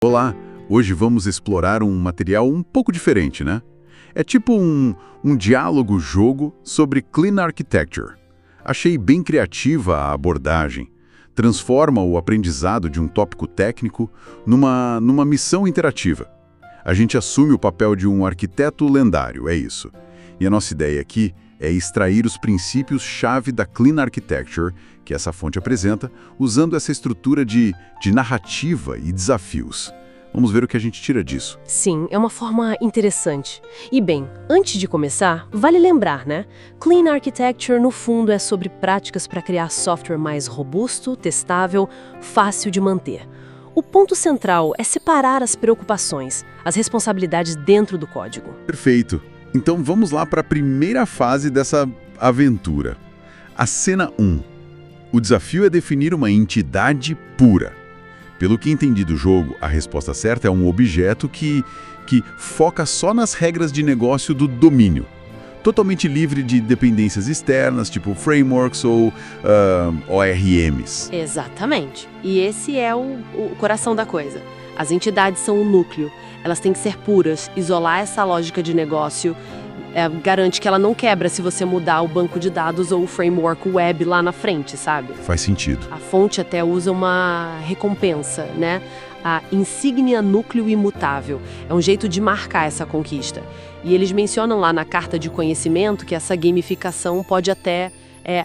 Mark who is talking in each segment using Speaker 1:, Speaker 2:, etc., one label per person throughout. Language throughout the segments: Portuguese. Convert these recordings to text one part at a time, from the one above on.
Speaker 1: Olá, hoje vamos explorar um material um pouco diferente, né? É tipo um diálogo-jogo sobre Clean Architecture. Achei bem criativa a abordagem. Transforma o aprendizado de um tópico técnico numa missão interativa. A gente assume o papel de um arquiteto lendário, é isso. E a nossa ideia aqui é extrair os princípios-chave da Clean Architecture, que essa fonte apresenta, usando essa estrutura de narrativa e desafios. Vamos ver o que a gente tira disso.
Speaker 2: Sim, é uma forma interessante. E bem, antes de começar, vale lembrar, né? Clean Architecture, no fundo, é sobre práticas para criar software mais robusto, testável, fácil de manter. O ponto central é separar as preocupações, as responsabilidades dentro do código.
Speaker 1: Perfeito. Então vamos lá para a primeira fase dessa aventura. A cena 1. O desafio é definir uma entidade pura. Pelo que entendi do jogo, a resposta certa é um objeto que foca só nas regras de negócio do domínio. Totalmente livre de dependências externas, tipo frameworks ou ORMs.
Speaker 2: Exatamente. E esse é o coração da coisa. As entidades são o núcleo. Elas têm que ser puras, isolar essa lógica de negócio, garante que ela não quebra se você mudar o banco de dados ou o framework web lá na frente, sabe?
Speaker 1: Faz sentido.
Speaker 2: A fonte até usa uma recompensa, né? A insígnia núcleo imutável. É um jeito de marcar essa conquista. E eles mencionam lá na carta de conhecimento que essa gamificação pode até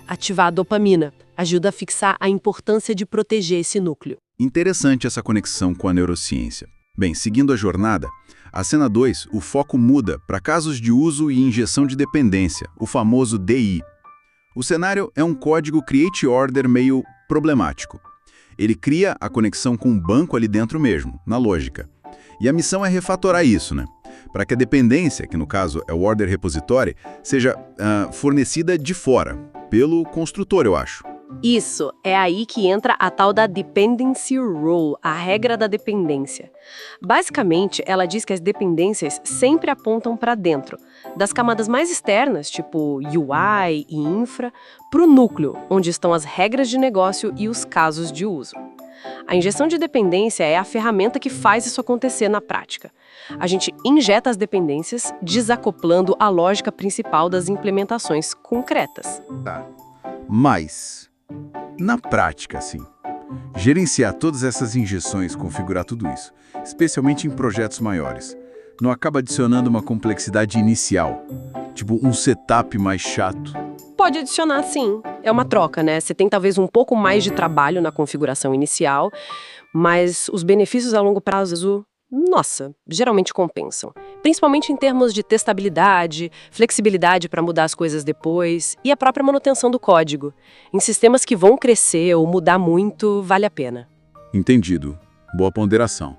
Speaker 2: ativar a dopamina. Ajuda a fixar a importância de proteger esse núcleo.
Speaker 1: Interessante essa conexão com a neurociência. Bem, seguindo a jornada, a cena 2, o foco muda para casos de uso e injeção de dependência, o famoso DI. O cenário é um código create order meio problemático. Ele cria a conexão com o banco ali dentro mesmo, na lógica. E a missão é refatorar isso, né? Para que a dependência, que no caso é o order repository, seja fornecida de fora, pelo construtor, eu acho.
Speaker 2: Isso, é aí que entra a tal da Dependency Rule, a regra da dependência. Basicamente, ela diz que as dependências sempre apontam para dentro, das camadas mais externas, tipo UI e infra, para o núcleo, onde estão as regras de negócio e os casos de uso. A injeção de dependência é a ferramenta que faz isso acontecer na prática. A gente injeta as dependências, desacoplando a lógica principal das implementações concretas.
Speaker 1: Tá. Mas, na prática, assim, gerenciar todas essas injeções, configurar tudo isso, especialmente em projetos maiores, não acaba adicionando uma complexidade inicial, tipo um setup mais chato?
Speaker 2: Pode adicionar, sim. É uma troca, né? Você tem talvez um pouco mais de trabalho na configuração inicial, mas os benefícios a longo prazo, nossa, geralmente compensam. Principalmente em termos de testabilidade, flexibilidade para mudar as coisas depois e a própria manutenção do código. Em sistemas que vão crescer ou mudar muito, vale a pena.
Speaker 1: Entendido. Boa ponderação.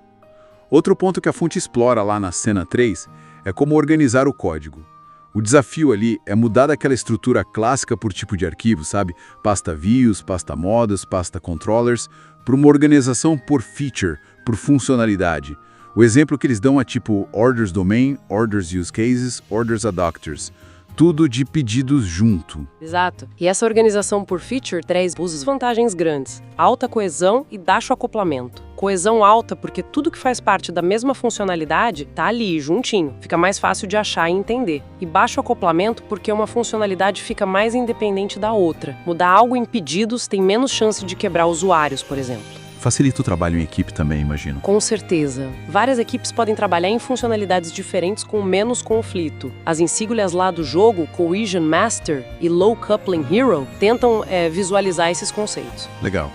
Speaker 1: Outro ponto que a fonte explora lá na cena 3 é como organizar o código. O desafio ali é mudar daquela estrutura clássica por tipo de arquivo, sabe? Pasta views, pasta modas, pasta controllers, para uma organização por feature, por funcionalidade. O exemplo que eles dão é tipo orders domain, orders use cases, orders adductors. Tudo de pedidos junto.
Speaker 2: Exato. E essa organização por feature traz vantagens grandes. Alta coesão e baixo acoplamento. Coesão alta porque tudo que faz parte da mesma funcionalidade tá ali, juntinho. Fica mais fácil de achar e entender. E baixo acoplamento porque uma funcionalidade fica mais independente da outra. Mudar algo em pedidos tem menos chance de quebrar usuários, por exemplo.
Speaker 1: Facilita o trabalho em equipe também, imagino.
Speaker 2: Com certeza. Várias equipes podem trabalhar em funcionalidades diferentes com menos conflito. As insígnias lá do jogo, Cohesion Master e Low Coupling Hero, tentam visualizar esses conceitos.
Speaker 1: Legal.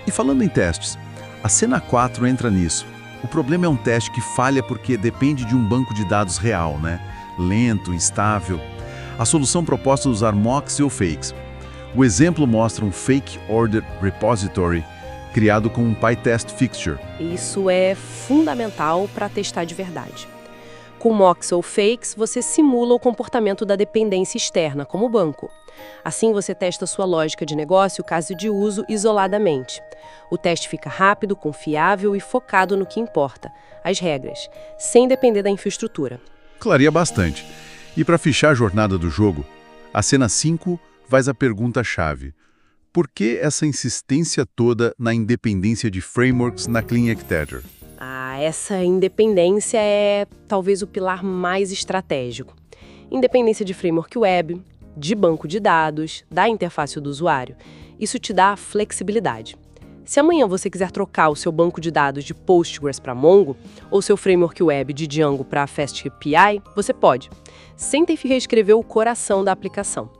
Speaker 1: E falando em testes, a cena 4 entra nisso. O problema é um teste que falha porque depende de um banco de dados real, né? Lento, instável. A solução proposta é usar mocks ou fakes. O exemplo mostra um Fake Order Repository criado com um PyTest Fixture.
Speaker 2: Isso é fundamental para testar de verdade. Com mocks ou fakes, você simula o comportamento da dependência externa, como o banco. Assim, você testa sua lógica de negócio, caso de uso, isoladamente. O teste fica rápido, confiável e focado no que importa, as regras, sem depender da infraestrutura.
Speaker 1: Clareia bastante. E para fechar a jornada do jogo, a cena 5 faz a pergunta-chave. Por que essa insistência toda na independência de frameworks na Clean Architecture?
Speaker 2: Essa independência é talvez o pilar mais estratégico. Independência de framework web, de banco de dados, da interface do usuário. Isso te dá flexibilidade. Se amanhã você quiser trocar o seu banco de dados de Postgres para Mongo, ou seu framework web de Django para FastAPI, você pode, sem ter que reescrever o coração da aplicação.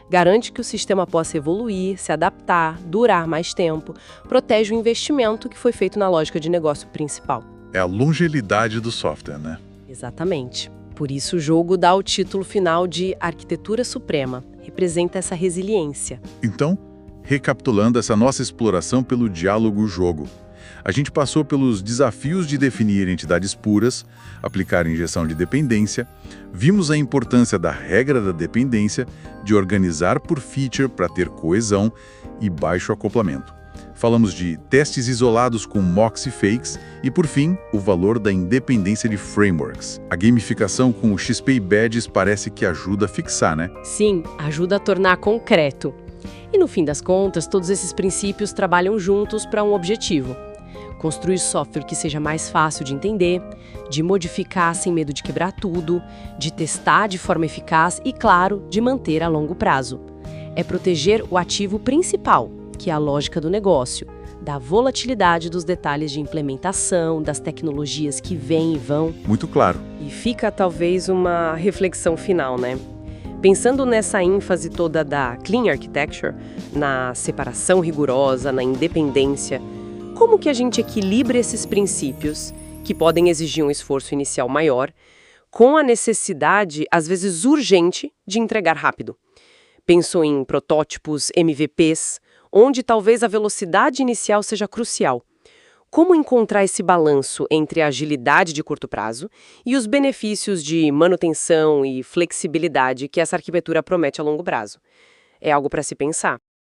Speaker 2: Garante que o sistema possa evoluir, se adaptar, durar mais tempo, protege o investimento que foi feito na lógica de negócio principal.
Speaker 3: É a longevidade do software, né?
Speaker 2: Exatamente. Por isso o jogo dá o título final de Arquitetura Suprema. Representa essa resiliência.
Speaker 3: Então, recapitulando essa nossa exploração pelo diálogo-jogo, a gente passou pelos desafios de definir entidades puras, aplicar injeção de dependência, vimos a importância da regra da dependência, de organizar por feature para ter coesão e baixo acoplamento. Falamos de testes isolados com mocks e fakes e, por fim, o valor da independência de frameworks. A gamificação com o XP Badges parece que ajuda a fixar, né?
Speaker 2: Sim, ajuda a tornar concreto. E no fim das contas, todos esses princípios trabalham juntos para um objetivo: construir software que seja mais fácil de entender, de modificar sem medo de quebrar tudo, de testar de forma eficaz e, claro, de manter a longo prazo. É proteger o ativo principal, que é a lógica do negócio, da volatilidade dos detalhes de implementação, das tecnologias que vêm e vão.
Speaker 3: Muito claro.
Speaker 2: E fica talvez uma reflexão final, né? Pensando nessa ênfase toda da Clean Architecture, na separação rigorosa, na independência, como que a gente equilibra esses princípios, que podem exigir um esforço inicial maior, com a necessidade, às vezes urgente, de entregar rápido? Penso em protótipos, MVPs, onde talvez a velocidade inicial seja crucial. Como encontrar esse balanço entre a agilidade de curto prazo e os benefícios de manutenção e flexibilidade que essa arquitetura promete a longo prazo? É algo para se pensar.